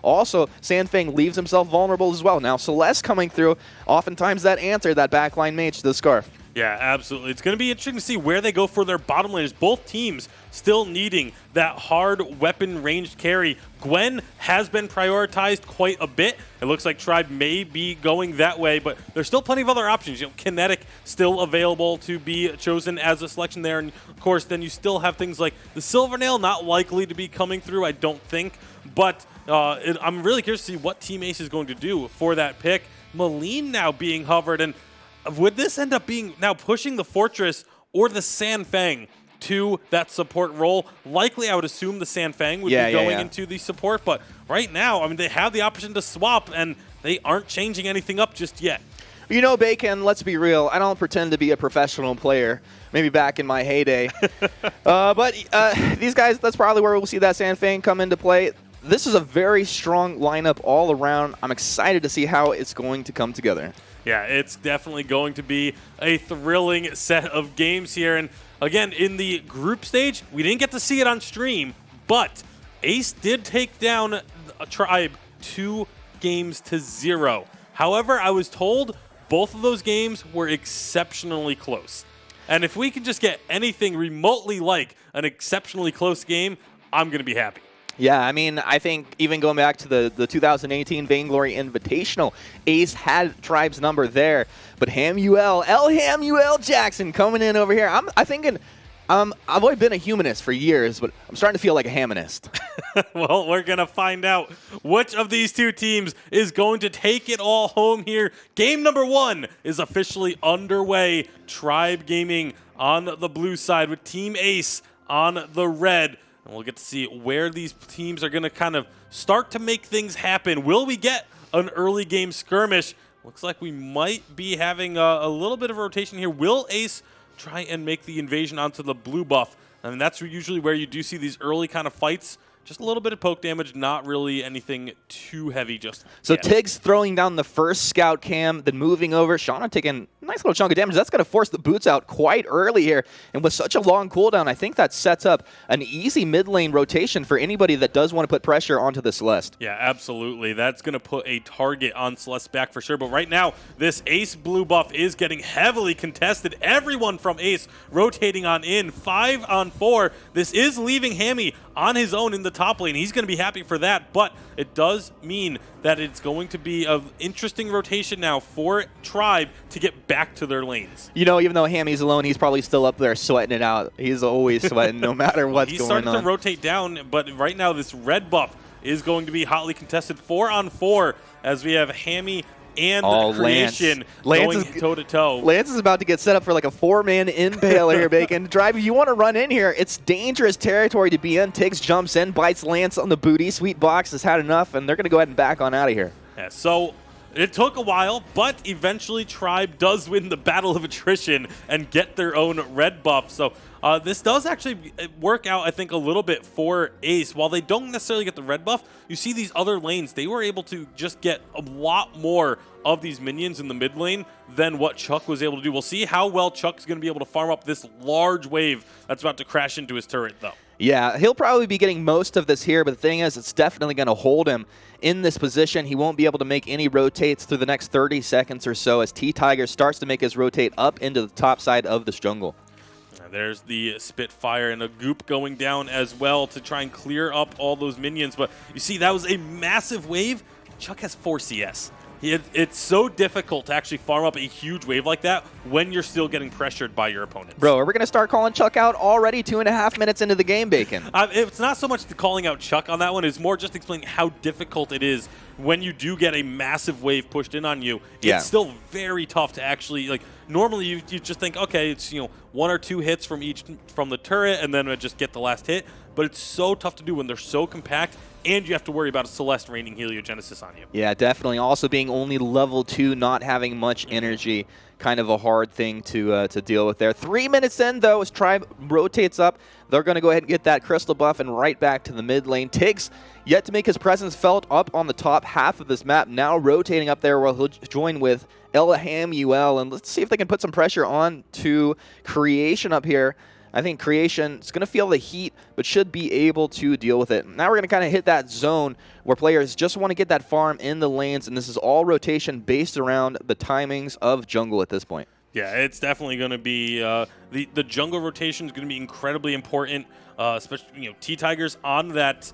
Also, Sandfang leaves himself vulnerable as well. Now, Celeste coming through, oftentimes that answer, that backline mage to the Scarf. Yeah, absolutely. It's going to be interesting to see where they go for their bottom laners. Both teams still needing that hard weapon ranged carry. Gwen has been prioritized quite a bit. It looks like Tribe may be going that way, but there's still plenty of other options. You know, Kinetic still available to be chosen as a selection there. And of course, then you still have things like the Silvernail, not likely to be coming through, I don't think. But I'm really curious to see what Team Ace is going to do for that pick. Maline now being hovered, and would this end up being now pushing the Fortress or the Sandfang to that support role? Likely, I would assume the Sandfang would be going into the support, but right now, I mean, they have the option to swap, and they aren't changing anything up just yet. You know, Bacon, let's be real. I don't pretend to be a professional player, maybe back in my heyday. But these guys, that's probably where we'll see that Sandfang come into play. This is a very strong lineup all around. I'm excited to see how it's going to come together. Yeah, it's definitely going to be a thrilling set of games here. And again, in the group stage, we didn't get to see it on stream, but Ace did take down a Tribe 2-0. However, I was told both of those games were exceptionally close. And if we can just get anything remotely like an exceptionally close game, I'm going to be happy. Yeah, I mean, I think even going back to the 2018 Vainglory Invitational, Ace had Tribe's number there, but Hamuel Jackson coming in over here. I'm thinking, I've always been a humanist for years, but I'm starting to feel like a Hamanist. Well, we're going to find out which of these two teams is going to take it all home here. Game number 1 is officially underway. Tribe Gaming on the blue side with Team Ace on the red. And we'll get to see where these teams are going to kind of start to make things happen. Will we get an early game skirmish? Looks like we might be having a little bit of a rotation here. Will Ace try and make the invasion onto the blue buff? I mean, that's usually where you do see these early kind of fights. Just a little bit of poke damage, not really anything too heavy just So yet. Tiggs throwing down the first scout cam, then moving over. Shauna taking a nice little chunk of damage. That's going to force the boots out quite early here. And with such a long cooldown, I think that sets up an easy mid lane rotation for anybody that does want to put pressure onto the Celeste. Yeah, absolutely. That's going to put a target on Celeste's back for sure. But right now, this Ace blue buff is getting heavily contested. Everyone from Ace rotating on in. 5-on-4. This is leaving Hammy on his own in the top lane. He's going to be happy for that, but it does mean that it's going to be an interesting rotation now for Tribe to get back to their lanes. You know, even though Hammy's alone, he's probably still up there sweating it out. He's always sweating no matter what's going on. He's starting to rotate down, but right now this red buff is going to be hotly contested. 4-on-4 as we have Hammy and Creation going toe-to-toe. Lance is about to get set up for like a 4-man impaler here, Bacon. Drive, if you want to run in here, it's dangerous territory to be in. Tiggs jumps in, bites Lance on the booty. Sweet Box has had enough, and they're going to go ahead and back on out of here. Yeah, so it took a while, but eventually Tribe does win the battle of attrition and get their own red buff. So this does actually work out, I think, a little bit for Ace. While they don't necessarily get the red buff, you see these other lanes, they were able to just get a lot more of these minions in the mid lane than what Chuck was able to do. We'll see how well Chuck's going to be able to farm up this large wave that's about to crash into his turret, though. Yeah, he'll probably be getting most of this here, but the thing is, it's definitely going to hold him in this position. He won't be able to make any rotates through the next 30 seconds or so as T-Tiger starts to make his rotate up into the top side of this jungle. There's the Spitfire and a Goop going down as well to try and clear up all those minions. But you see, that was a massive wave. Chuck has 4 CS. It's so difficult to actually farm up a huge wave like that when you're still getting pressured by your opponents. Bro, are we going to start calling Chuck out already 2.5 minutes into the game, Bacon? It's not so much calling out Chuck on that one. It's more just explaining how difficult it is when you do get a massive wave pushed in on you. It's still very tough to actually, like, normally you just think, okay, it's, 1 or 2 hits from the turret and then just get the last hit. But it's so tough to do when they're so compact, and you have to worry about a Celeste raining heliogenesis on you. Yeah, definitely. Also being only level 2, not having much energy, kind of a hard thing to deal with there. 3 minutes in, though, as Tribe rotates up, they're going to go ahead and get that crystal buff and right back to the mid lane. Tiggs yet to make his presence felt up on the top half of this map, now rotating up there where he'll join with El Hamuel, and let's see if they can put some pressure on to Creation up here. I think Creation is going to feel the heat, but should be able to deal with it. Now we're going to kind of hit that zone where players just want to get that farm in the lanes, and this is all rotation based around the timings of jungle at this point. Yeah, it's definitely going to be the jungle rotation is going to be incredibly important. Especially, T-Tigers on that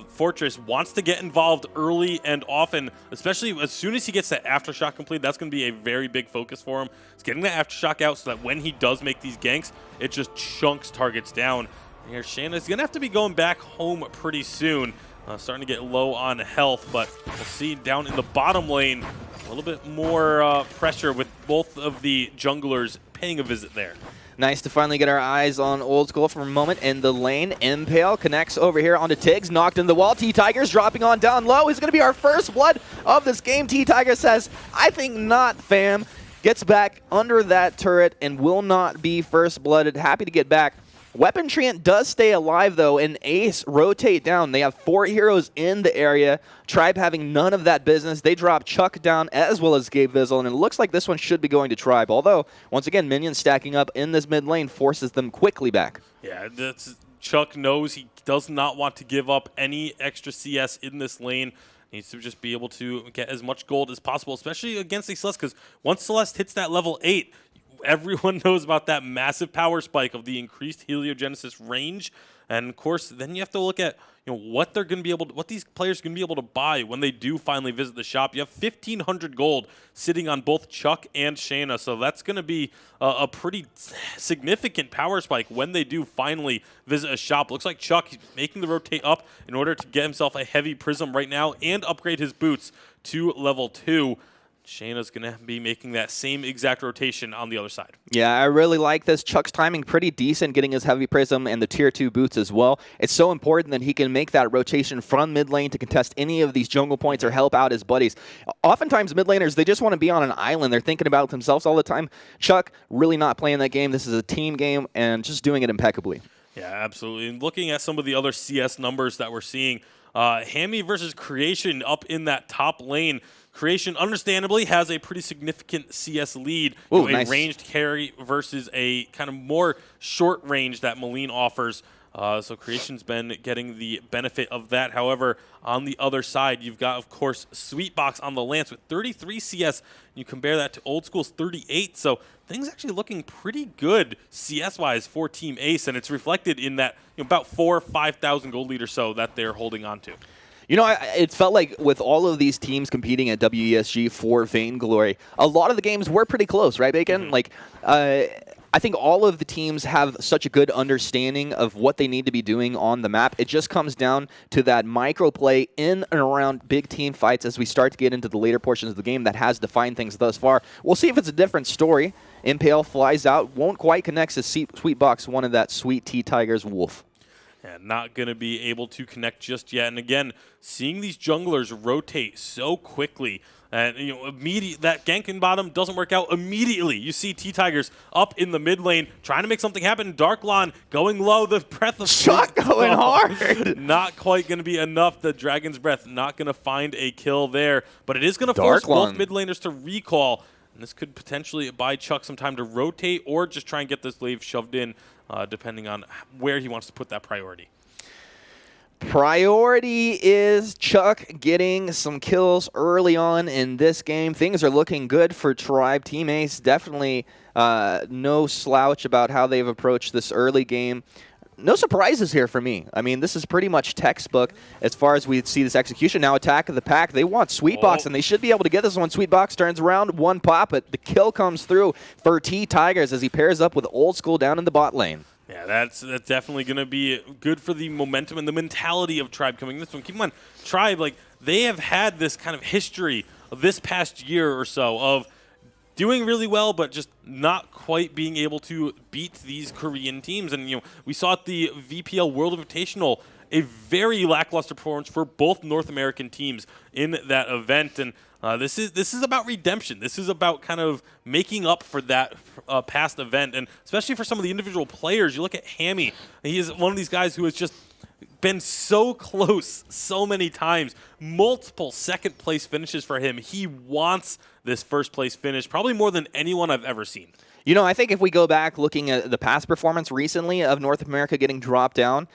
Fortress wants to get involved early and often, especially as soon as he gets that Aftershock complete. That's going to be a very big focus for him. It's getting that Aftershock out so that when he does make these ganks, it just chunks targets down. And here, Shanna's going to have to be going back home pretty soon. Starting to get low on health, but we'll see down in the bottom lane a little bit more pressure with both of the junglers paying a visit there. Nice to finally get our eyes on Old School for a moment in the lane. Impale connects over here onto Tiggs, knocked in the wall. T-Tigers dropping on down low. Is going to be our first blood of this game. T-Tiger says, I think not, fam. Gets back under that turret and will not be first blooded. Happy to get back. Weapon Treant does stay alive, though, and Ace rotate down. They have 4 heroes in the area. Tribe having none of that business. They drop Chuck down as well as Gabe Vizzle, and it looks like this one should be going to Tribe. Although, once again, minions stacking up in this mid lane forces them quickly back. Yeah, Chuck knows he does not want to give up any extra CS in this lane. Needs to just be able to get as much gold as possible, especially against a Celeste, because once Celeste hits that level 8, everyone knows about that massive power spike of the increased heliogenesis range, and of course, then you have to look at what they're going to be able, what these players are going to be able to buy when they do finally visit the shop. You have 1,500 gold sitting on both Chuck and Shanna, so that's going to be a pretty significant power spike when they do finally visit a shop. Looks like Chuck is making the rotate up in order to get himself a heavy prism right now and upgrade his boots to level 2. Shayna's going to be making that same exact rotation on the other side. Yeah, I really like this. Chuck's timing pretty decent, getting his heavy prism and the tier 2 boots as well. It's so important that he can make that rotation from mid lane to contest any of these jungle points or help out his buddies. Oftentimes, mid laners, they just want to be on an island. They're thinking about themselves all the time. Chuck really not playing that game. This is a team game and just doing it impeccably. Yeah, absolutely. And looking at some of the other CS numbers that we're seeing, Hammy versus Creation up in that top lane. Creation, understandably, has a pretty significant CS lead. Ooh, a nice. Ranged carry versus a kind of more short range that Moline offers. So Creation's been getting the benefit of that. However, on the other side, you've got, of course, Sweetbox on the Lance with 33 CS. You compare that to Old School's 38. So things actually looking pretty good CS-wise for Team Ace, and it's reflected in that about 4,000 or 5,000 gold lead or so that they're holding on to. It felt like with all of these teams competing at WESG for Vainglory, a lot of the games were pretty close, right, Bacon? Mm-hmm. I think all of the teams have such a good understanding of what they need to be doing on the map. It just comes down to that micro play in and around big team fights as we start to get into the later portions of the game that has defined things thus far. We'll see if it's a different story. Impale flies out, won't quite connect to Sweetbox, one of that sweet T-Tiger's wolf. Yeah, not going to be able to connect just yet. And again, seeing these junglers rotate so quickly, and that gank in bottom doesn't work out immediately. You see T-Tigers up in the mid lane trying to make something happen. Darklon going low. The breath of Chuck going hard. Not quite going to be enough. The Dragon's Breath not going to find a kill there, but it is going to force both mid laners to recall. And this could potentially buy Chuck some time to rotate or just try and get this wave shoved in, depending on where he wants to put that priority. Priority is Chuck getting some kills early on in this game. Things are looking good for Tribe. Team Ace definitely no slouch about how they've approached this early game. No surprises here for me. I mean, this is pretty much textbook as far as we see this execution. Now, Attack of the Pack, they want Sweetbox, and they should be able to get this one. Sweetbox turns around, one pop, but the kill comes through for T-Tigers as he pairs up with Old School down in the bot lane. Yeah, that's definitely going to be good for the momentum and the mentality of Tribe coming this one. Keep in mind, Tribe, they have had this kind of history of this past year or so of doing really well, but just not quite being able to beat these Korean teams. And, we saw at the VPL World Invitational a very lackluster performance for both North American teams in that event. And this is about redemption. This is about kind of making up for that past event. And especially for some of the individual players, you look at Hammy. He is one of these guys who has just been so close so many times. Multiple second place finishes for him. He wants this first place finish probably more than anyone I've ever seen. You know, I think if we go back looking at the past performance recently of North America getting dropped down,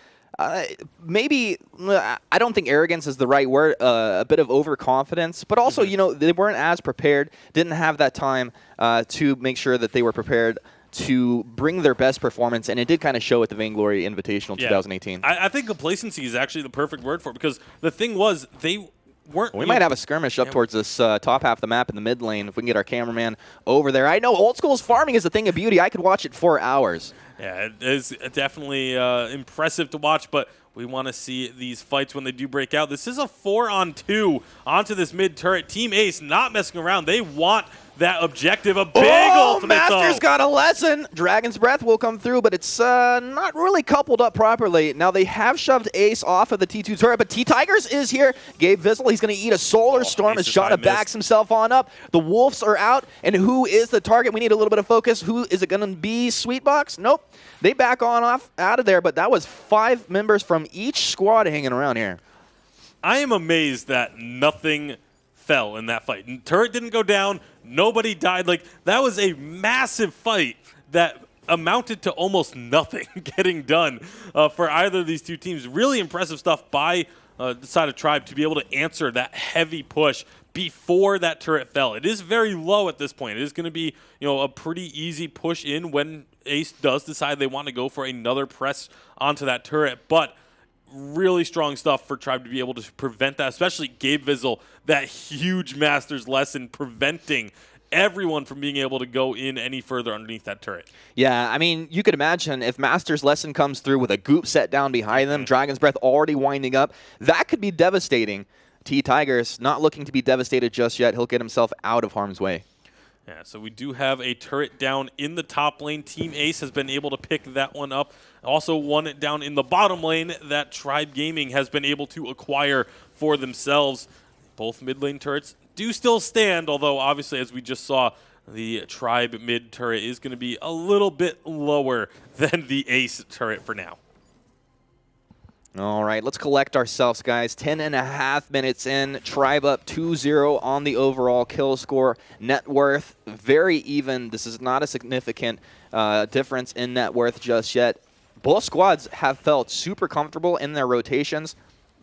maybe I don't think arrogance is the right word, a bit of overconfidence, but also, you know, they weren't as prepared, didn't have that time to make sure that they were prepared to bring their best performance, and it did kind of show at the Vainglory Invitational 2018. I think complacency is actually the perfect word for it, because the thing was, they weren't... We might have a skirmish up towards this top half of the map in the mid lane if we can get our cameraman over there. I know Old School's farming is a thing of beauty. I could watch it for hours. Yeah, it is definitely impressive to watch, but we want to see these fights when they do break out. This is a 4-on-2 onto this mid turret. Team Ace not messing around. They want that objective, a big ultimate Master's though. got a lesson. Dragon's Breath will come through, but it's not really coupled up properly. Now they have shoved Ace off of the T2 turret, but T-Tigers is here. Gabe Vizzle, he's going to eat a Solar Storm as Shana backs himself on up. The Wolves are out, and who is the target? We need a little bit of focus. Who is it going to be? Sweetbox? Nope. They back on off out of there, but that was 5 members from each squad hanging around here. I am amazed that nothing fell in that fight. Turret didn't go down. Nobody died. Like, that was a massive fight that amounted to almost nothing getting done for either of these two teams. Really impressive stuff by the side of Tribe to be able to answer that heavy push before that turret fell. It is very low at this point. It is going to be, you know, a pretty easy push in when Ace does decide they want to go for another press onto that turret. But really strong stuff for Tribe to be able to prevent that, especially Gabe Vizzle, that huge Masters lesson preventing everyone from being able to go in any further underneath that turret. Yeah, I mean, you could imagine if Master's lesson comes through with a goop set down behind them, Dragon's Breath already winding up, that could be devastating. T-Tigers not looking to be devastated just yet. He'll get himself out of harm's way. Yeah, so we do have a turret down in the top lane. Team Ace has been able to pick that one up. Also one down in the bottom lane that Tribe Gaming has been able to acquire for themselves. Both mid lane turrets do still stand, although obviously, as we just saw, the Tribe mid turret is going to be a little bit lower than the Ace turret for now. All right, let's collect ourselves, guys. 10.5 minutes in. Tribe up 2-0 on the overall kill score. Net worth, very even. This is not a significant difference in net worth just yet. Both squads have felt super comfortable in their rotations.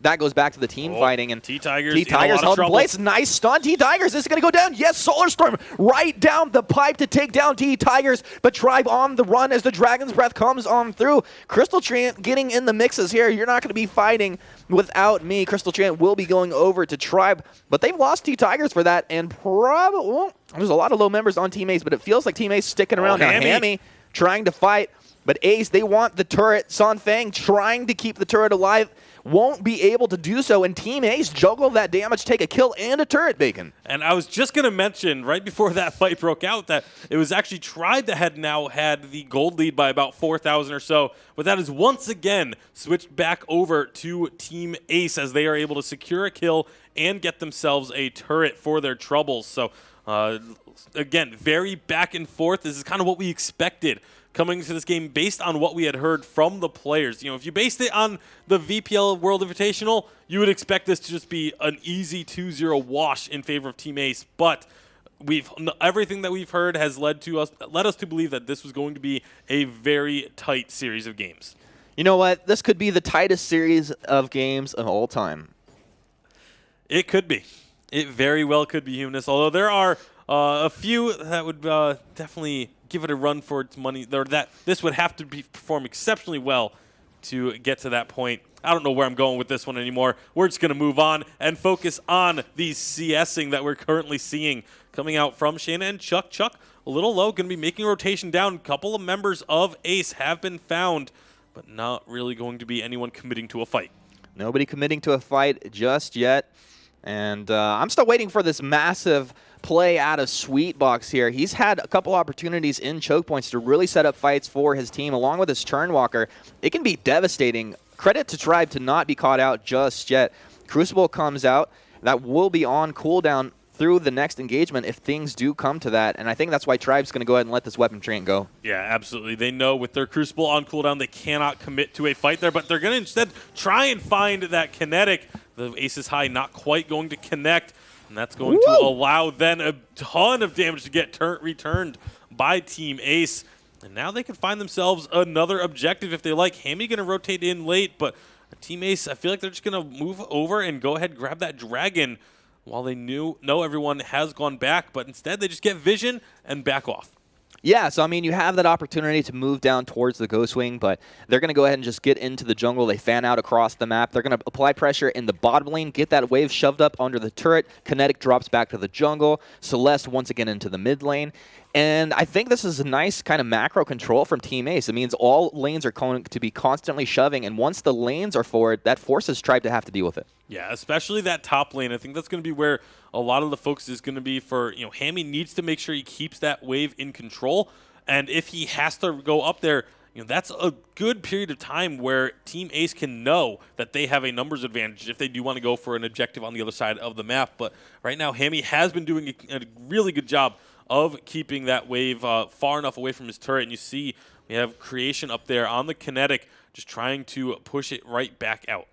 That goes back to the team fighting. And T-Tigers held in place. Nice stun. T-Tigers is going to go down. Yes, Solar Storm right down the pipe to take down T-Tigers. But Tribe on the run as the Dragon's Breath comes on through. Crystal Treant getting in the mixes here. You're not going to be fighting without me. Crystal Treant will be going over to Tribe. But they've lost T-Tigers for that. And probably, well, there's a lot of low members on Team Ace, but it feels like Team Ace sticking around. Now Hammy trying to fight. But Ace, they want the turret. San Fang trying to keep the turret alive. Won't be able to do so, and Team Ace juggle that damage, take a kill and a turret, Bacon. And I was just going to mention, right before that fight broke out, that it was actually Tribe that had now had the gold lead by about 4,000 or so, but that is once again switched back over to Team Ace as they are able to secure a kill and get themselves a turret for their troubles. So, again, very back and forth. This is kind of what we expected coming into this game based on what we had heard from the players. You know, if you based it on the VPL World Invitational, you would expect this to just be an easy 2-0 wash in favor of Team Ace. But everything that we've heard has led us to believe that this was going to be a very tight series of games. You know what? This could be the tightest series of games of all time. It could be. It very well could be, Humanist. Although there are a few that would definitely give it a run for its money, or that this would have to perform exceptionally well to get to that point. I don't know where I'm going with this one anymore. We're just going to move on and focus on the CSing that we're currently seeing coming out from Shayna and Chuck. Chuck, a little low, going to be making a rotation down. A couple of members of Ace have been found, but not really going to be anyone committing to a fight. Nobody committing to a fight just yet. And I'm still waiting for this massive play out of Sweetbox here. He's had a couple opportunities in choke points to really set up fights for his team, along with his Turnwalker. It can be devastating. Credit to Tribe to not be caught out just yet. Crucible comes out. That will be on cooldown through the next engagement if things do come to that. And I think that's why Tribe's going to go ahead and let this weapon train go. Yeah, absolutely. They know with their Crucible on cooldown, they cannot commit to a fight there, but they're going to instead try and find that kinetic. The Ace is high, not quite going to connect. And that's going to allow then a ton of damage to get returned by Team Ace. And now they can find themselves another objective if they like. Hammy going to rotate in late, but Team Ace, I feel like they're just going to move over and go ahead and grab that dragon while they know everyone has gone back, but instead they just get vision and back off. Yeah, so I mean, you have that opportunity to move down towards the Ghost Wing, but they're going to go ahead and just get into the jungle. They fan out across the map. They're going to apply pressure in the bottom lane, get that wave shoved up under the turret. Kinetic drops back to the jungle. Celeste once again into the mid lane. And I think this is a nice kind of macro control from Team Ace. It means all lanes are going to be constantly shoving, and once the lanes are forward, that forces Tribe to have to deal with it. Yeah, especially that top lane. I think that's going to be where a lot of the focus is going to be for, Hammy needs to make sure he keeps that wave in control. And if he has to go up there, that's a good period of time where Team Ace can know that they have a numbers advantage if they do want to go for an objective on the other side of the map. But right now, Hammy has been doing a really good job of keeping that wave far enough away from his turret. And you see we have Creation up there on the Kinetic, just trying to push it right back out.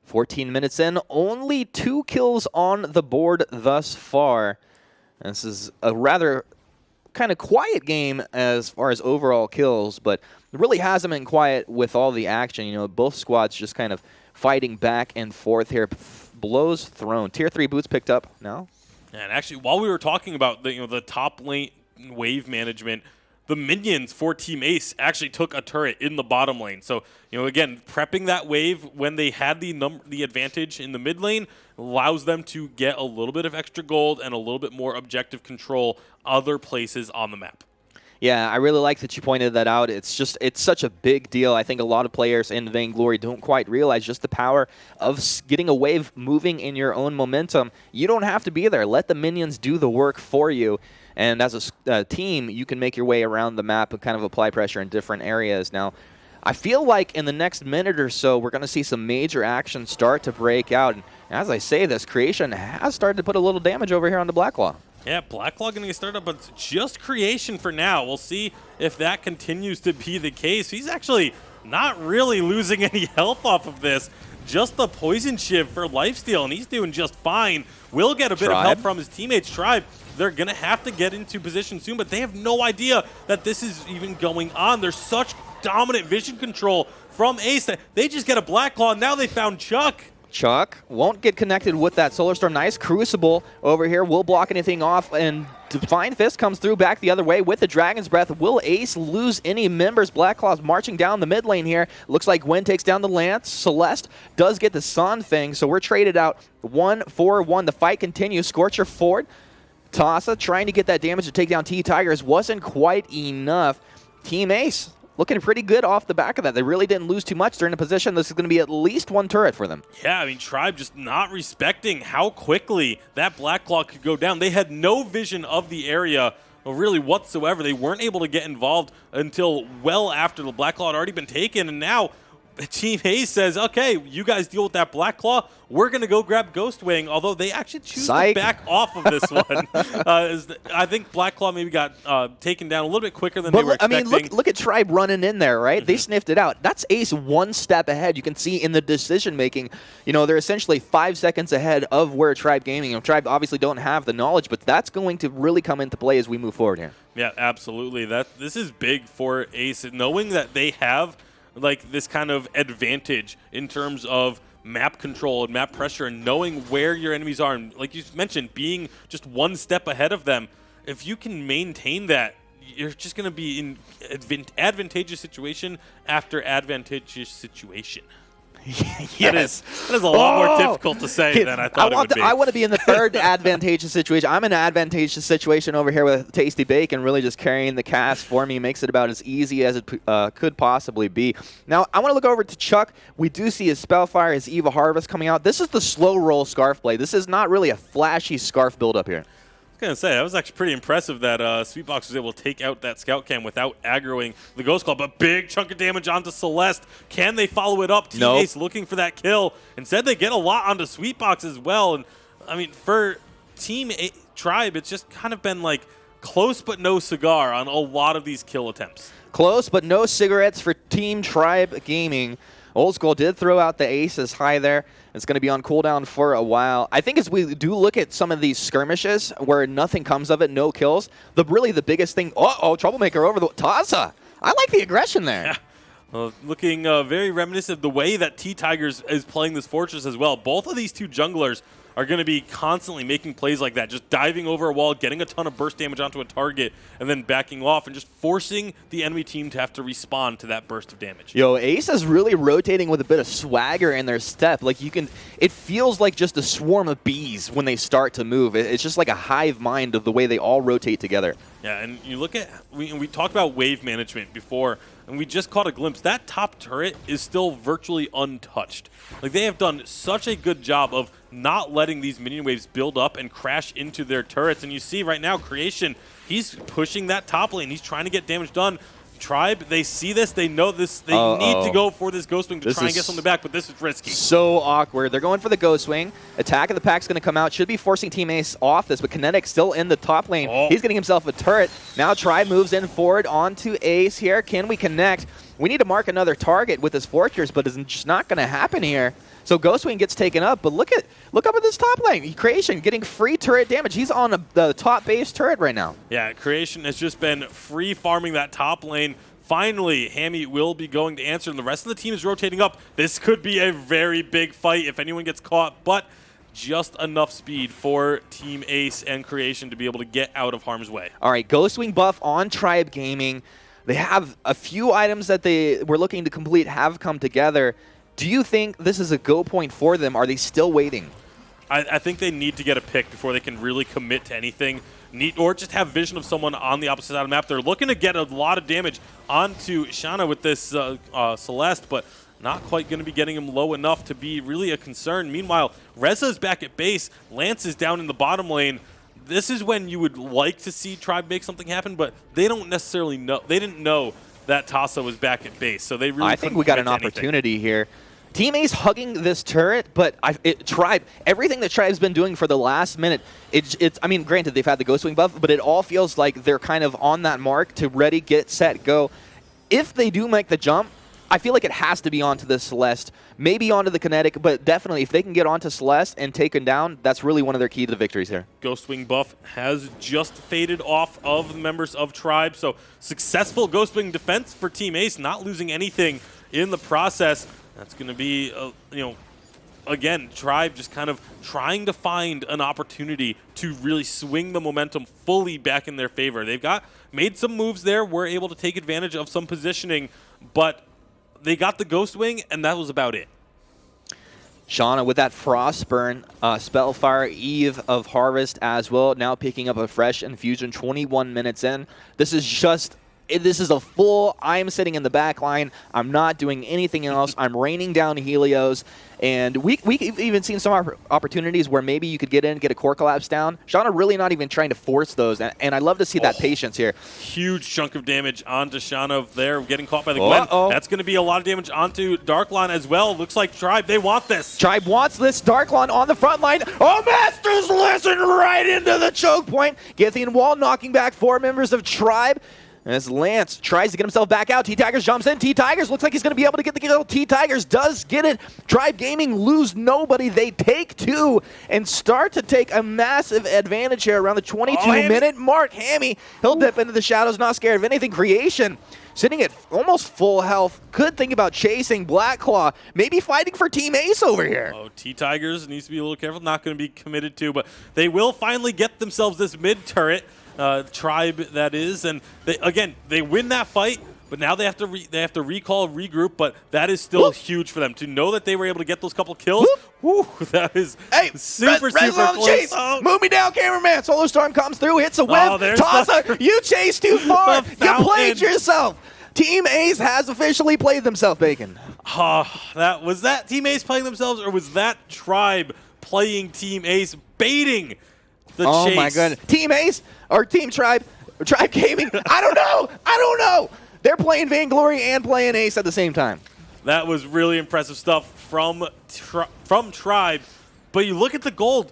14 minutes in, only 2 kills on the board thus far. This is a rather kind of quiet game as far as overall kills, but it really hasn't been quiet with all the action. Both squads just kind of fighting back and forth here. Blows thrown. Tier 3 boots picked up now. And actually, while we were talking about the top lane wave management, the minions for Team Ace actually took a turret in the bottom lane. So, again, prepping that wave when they had the advantage in the mid lane allows them to get a little bit of extra gold and a little bit more objective control other places on the map. Yeah, I really like that you pointed that out. It's such a big deal. I think a lot of players in Vainglory don't quite realize just the power of getting a wave moving in your own momentum. You don't have to be there. Let the minions do the work for you. And as a team, you can make your way around the map and kind of apply pressure in different areas. Now, I feel like in the next minute or so, we're going to see some major action start to break out. And as I say this, Creation has started to put a little damage over here on the Blacklaw. Yeah, Blacklaw going to get started up, but it's just Creation for now. We'll see if that continues to be the case. He's actually not really losing any health off of this. Just the Poison Shiv for lifesteal, and he's doing just fine. Will get a bit of help from his teammates. Tribe, they're going to have to get into position soon, but they have no idea that this is even going on. There's such dominant vision control from Ace that they just get a Blacklaw, and now they found Chuck. Chuck won't get connected with that Solar Storm. Nice Crucible over here. Will block anything off, and Divine Fist comes through back the other way with the Dragon's Breath. Will Ace lose any members? Blacklaw's marching down the mid lane here. Looks like Gwen takes down the Lance. Celeste does get the Sun Thing, so we're traded out 1-4-1. The fight continues. Scorcher forward. Tassa trying to get that damage to take down T-Tigers. Wasn't quite enough. Team Ace looking pretty good off the back of that. They really didn't lose too much. They're in a position this is going to be at least 1 turret for them. Yeah, I mean, Tribe just not respecting how quickly that Blacklaw could go down. They had no vision of the area, really whatsoever. They weren't able to get involved until well after the Blacklaw had already been taken, and now Team Ace says, okay, you guys deal with that Blacklaw. We're going to go grab Ghost Wing, although they actually choose to back off of this one. I think Blacklaw maybe got taken down a little bit quicker than they were expecting. I mean, look at Tribe running in there, right? They sniffed it out. That's Ace 1 step ahead. You can see in the decision-making, they're essentially 5 seconds ahead of where Tribe Gaming. Tribe obviously don't have the knowledge, but that's going to really come into play as we move forward here. Yeah, absolutely. This is big for Ace, knowing that they have this kind of advantage in terms of map control and map pressure and knowing where your enemies are. And like you mentioned, being just 1 step ahead of them, if you can maintain that, you're just going to be in advantageous situation after advantageous situation. Yes. That is a lot more difficult to say than I thought it would be. I want to be in the third advantageous situation. I'm in an advantageous situation over here with Tasty Bacon really just carrying the cast for me. Makes it about as easy as it could possibly be. Now, I want to look over to Chuck. We do see his Spellfire, his Eva Harvest coming out. This is the slow roll Scarf Blade. This is not really a flashy Scarf build up here. I was going to say, that was actually pretty impressive that Sweetbox was able to take out that Scout Cam without aggroing the Ghost Claw, but big chunk of damage onto Celeste. Can they follow it up? Team Ace looking for that kill. Instead, they get a lot onto Sweetbox as well. And I mean, for Team Tribe, it's just kind of been close but no cigar on a lot of these kill attempts. Close but no cigarettes for Team Tribe Gaming. Old School did throw out the aces high there. It's going to be on cooldown for a while. I think as we do look at some of these skirmishes where nothing comes of it, no kills, really the biggest thing, Troublemaker over the Taza. I like the aggression there. Yeah. Looking very reminiscent of the way that T-Tigers is playing this Fortress as well. Both of these two junglers are going to be constantly making plays like that, just diving over a wall, getting a ton of burst damage onto a target, and then backing off and just forcing the enemy team to have to respond to that burst of damage. Yo, Ace is really rotating with a bit of swagger in their step. Like it feels like just a swarm of bees when they start to move. It's just like a hive mind of the way they all rotate together. Yeah, and you look at, we talked about wave management before, and we just caught a glimpse. That top turret is still virtually untouched. Like, they have done such a good job of not letting these minion waves build up and crash into their turrets. And you see right now, Creation, he's pushing that top lane. He's trying to get damage done. Tribe, they see this, they know this, they need to go for this Ghost Wing to try and get something back, but this is risky. So awkward. They're going for the Ghost Wing. Attack of the Pack's going to come out. Should be forcing Team Ace off this, but Kinetic still in the top lane. He's getting himself a turret. Now Tribe moves in forward onto Ace here. Can we connect? We need to mark another target with this Fortress, but it's just not going to happen here. So Ghost Wing gets taken up, but look up at this top lane. Creation getting free turret damage. He's on the top base turret right now. Yeah, Creation has just been free farming that top lane. Finally, Hammy will be going to answer, and the rest of the team is rotating up. This could be a very big fight if anyone gets caught, but just enough speed for Team Ace and Creation to be able to get out of harm's way. All right, Ghost Wing buff on Tribe Gaming. They have a few items that they were looking to complete have come together. Do you think this is a go point for them? Are they still waiting? I think they need to get a pick before they can really commit to anything. Or just have vision of someone on the opposite side of the map. They're looking to get a lot of damage onto Shanna with this Celeste, but not quite going to be getting him low enough to be really a concern. Meanwhile, Reza's back at base. Lance is down in the bottom lane. This is when you would like to see Tribe make something happen, but they don't necessarily know. They didn't know that Tasa was back at base, so they really I think we got an opportunity here. Team Ace hugging this turret, but Tribe, everything that Tribe's been doing for the last minute, I mean, granted, they've had the Ghost Wing buff, but it all feels like they're kind of on that mark to ready, get, set, go. If they do make the jump, I feel like it has to be onto the Celeste, maybe onto the Kinetic, but definitely if they can get onto Celeste and take him down, that's really one of their key to the victories here. Ghost Wing buff has just faded off of the members of Tribe, so successful Ghost Wing defense for Team Ace, not losing anything in the process. That's going to be, again, Tribe just kind of trying to find an opportunity to really swing the momentum fully back in their favor. They've made some moves there, were able to take advantage of some positioning, but they got the Ghost Wing, and that was about it. Shauna with that Frostburn, Spellfire, Eve of Harvest as well, now picking up a fresh infusion 21 minutes in. This is a full, I'm sitting in the back line, I'm not doing anything else, I'm raining down Helios, and we've even seen some opportunities where maybe you could get in, get a core collapse down. Shauna really not even trying to force those, and I love to see that patience here. Huge chunk of damage onto Shauna there, getting caught by the Gwen. That's going to be a lot of damage onto Darklon as well. Looks like Tribe, they want this. Tribe wants this. Darklon on the front line. Oh, Masters listen right into the choke point. Gethin wall knocking back 4 members of Tribe. As Lance tries to get himself back out, T-Tigers jumps in. T-Tigers looks like he's going to be able to get the kill. T-Tigers does get it. Tribe Gaming lose nobody. They take 2 and start to take a massive advantage here around the 22-minute mark. Hammy, he'll dip into the shadows, not scared of anything. Creation sitting at almost full health. Could think about chasing Black Claw. Maybe fighting for Team Ace over here. Oh, T-Tigers needs to be a little careful. Not going to be committed to, but they will finally get themselves this mid-turret. Tribe, that is, and they win that fight, but now they have to recall, regroup, but that is still huge for them to know that they were able to get those couple kills. Woo, that is super close. Chase. Move me down, cameraman. Solar Storm comes through, hits a web. Tossa, you chased too far. You played yourself. Team Ace has officially played themselves, Bacon. Was that Team Ace playing themselves, or was that Tribe playing Team Ace, baiting the chase? Oh my goodness. Team Ace or Team Tribe? Tribe Gaming? I don't know. They're playing Vainglory and playing Ace at the same time. That was really impressive stuff from Tribe. But you look at the gold.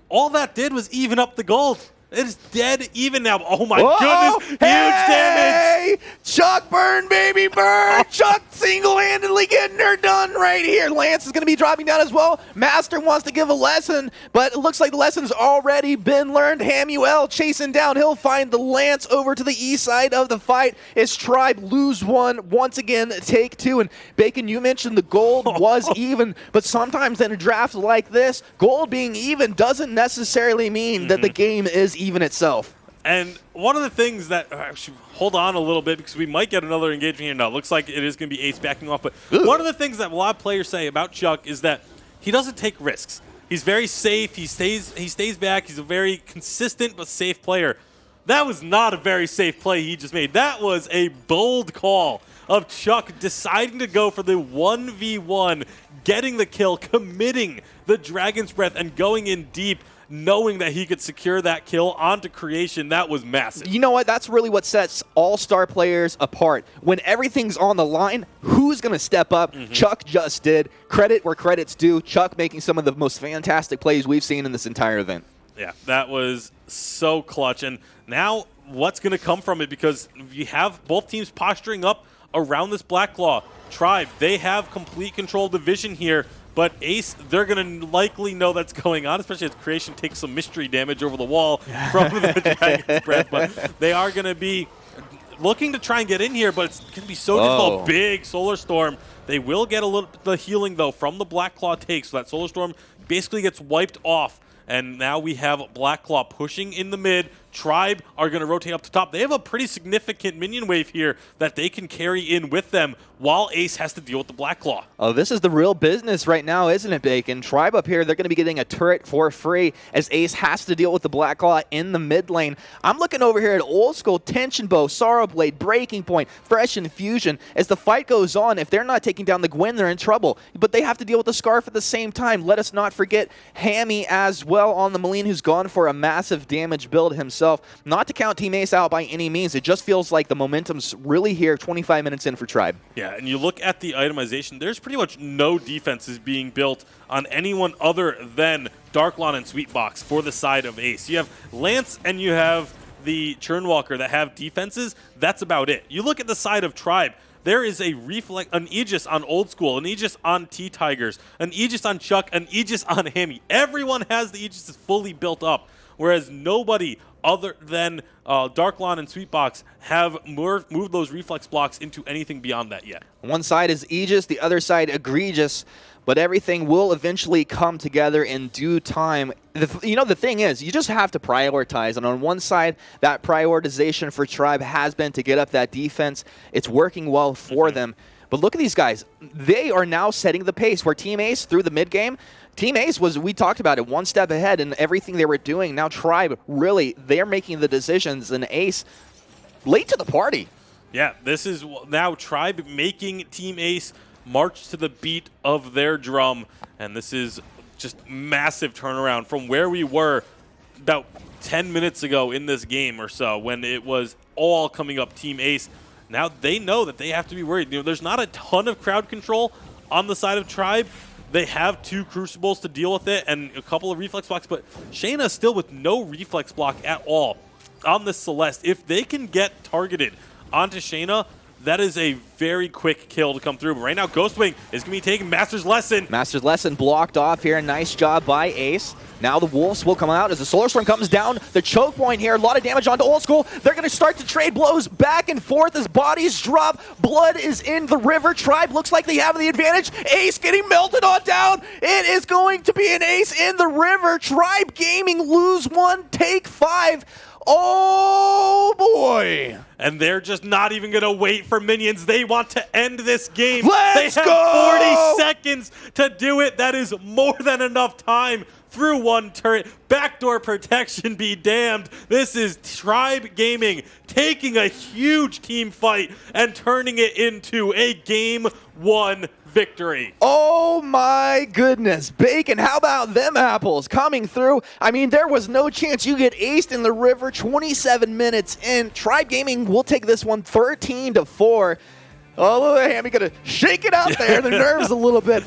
All that did was even up the gold. It's dead even now. Oh my Whoa! goodness, huge damage. Chuck burn, baby, burn! Chuck single-handedly getting her done right here. Lance is going to be dropping down as well. Master wants to give a lesson, but it looks like the lesson's already been learned. Hamuel chasing down. He'll find the Lance over to the east side of the fight as Tribe lose one. Once again, take two. And Bacon, you mentioned the gold was even, but sometimes in a draft like this, gold being even doesn't necessarily mean that the game is even itself. And one of the things that, actually, hold on a little bit because we might get another engagement here. No, it looks like it is going to be Ace backing off. But one of the things that a lot of players say about Chuck is that he doesn't take risks. He's very safe. He stays back. He's a very consistent but safe player. That was not a very safe play he just made. That was a bold call of Chuck deciding to go for the 1v1, getting the kill, committing the Dragon's Breath, and going in deep, knowing that he could secure that kill onto creation. That was massive. You know what? That's really what sets all-star players apart. When everything's on the line, who's going to step up? Chuck just did. Credit where credit's due. Chuck making some of the most fantastic plays we've seen in this entire event. Yeah, that was so clutch. And now what's going to come from it? Because you have both teams posturing up around this Black Claw. Tribe, they have complete control of the vision here. But Ace, they're going to likely know that's going on, especially as Creation takes some mystery damage over the wall from the Dragon's Breath. But they are going to be looking to try and get in here, but it's going to be so difficult. Big Solar Storm. They will get a little bit of the healing, though, from the Black Claw take. So that Solar Storm basically gets wiped off. And now we have Black Claw pushing in the mid. Tribe are going to rotate up to top. They have a pretty significant minion wave here that they can carry in with them while Ace has to deal with the Black Claw. Oh, this is the real business right now, isn't it, Bacon? Tribe up here, they're going to be getting a turret for free as Ace has to deal with the Black Claw in the mid lane. I'm looking over here at Old School, Tension Bow, Sorrow Blade, Breaking Point, Fresh Infusion. As the fight goes on, if they're not taking down the Gwen, they're in trouble. But they have to deal with the Scarf at the same time. Let us not forget Hammy as well on the Malign, who's gone for a massive damage build himself. Not to count Team Ace out by any means. It just feels like the momentum's really here 25 minutes in for Tribe. Yeah, and you look at the itemization, there's pretty much no defenses being built on anyone other than Darklon and Sweetbox for the side of Ace. You have Lance and you have the Churnwalker that have defenses. That's about it. You look at the side of Tribe, there is a an Aegis on Old School, an Aegis on T-Tigers, an Aegis on Chuck, an Aegis on Hammy. Everyone has the Aegis fully built up, whereas nobody other than Darklon and Sweetbox have moved those reflex blocks into anything beyond that yet. One side is Aegis, the other side egregious, but everything will eventually come together in due time. The thing is, you just have to prioritize, and on one side, that prioritization for Tribe has been to get up that defense. It's working well for them. But look at these guys. They are now setting the pace where Team Ace, through the mid-game, Team Ace was, we talked about it, one step ahead in everything they were doing. Now Tribe, really, they're making the decisions, and Ace, late to the party. Yeah, this is now Tribe making Team Ace march to the beat of their drum, and this is just massive turnaround from where we were about 10 minutes ago in this game or so when it was all coming up Team Ace. Now they know that they have to be worried. There's not a ton of crowd control on the side of Tribe. They have 2 Crucibles to deal with it and a couple of reflex blocks, but Shayna still with no reflex block at all on this Celeste. If they can get targeted onto Shayna, that is a very quick kill to come through. But right now, Ghostwing is going to be taking Master's Lesson. Master's Lesson blocked off here. Nice job by Ace. Now the Wolves will come out as the Solar Storm comes down. The choke point here, a lot of damage onto Old School. They're going to start to trade blows back and forth as bodies drop. Blood is in the river. Tribe looks like they have the advantage. Ace getting melted on down. It is going to be an Ace in the river. Tribe Gaming lose 1, take 5. Oh, boy. And they're just not even going to wait for minions. They want to end this game. Let's go! They have 40 seconds to do it. That is more than enough time through one turret. Backdoor protection be damned. This is Tribe Gaming taking a huge team fight and turning it into a Game 1 victory. Oh my goodness. Bacon, how about them apples coming through? I mean, there was no chance you get aced in the river 27 minutes in. Tribe Gaming will take this one 13-4. Oh, Hammy gonna shake it out there, the nerves a little bit.